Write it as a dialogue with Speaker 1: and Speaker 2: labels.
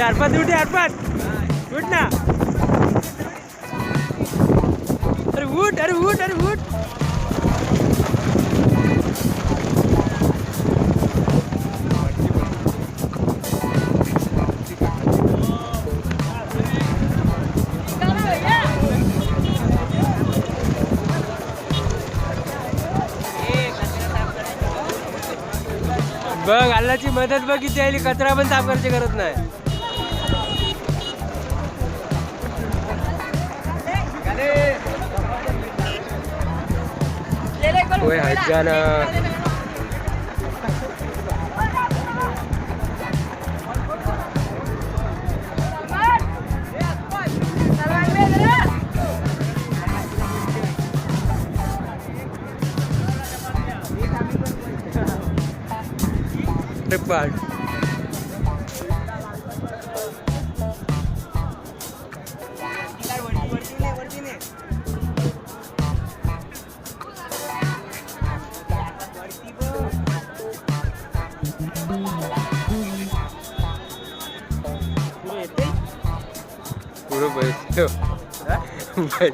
Speaker 1: अर्पत उठ अर्पत उठ ना अरे उठ अरे उठ अरे उठ बघ अल्लाची मदत बघ किती आली कचरा पण साफ करायची गरज नाही होय हजाना पाड पुढं बस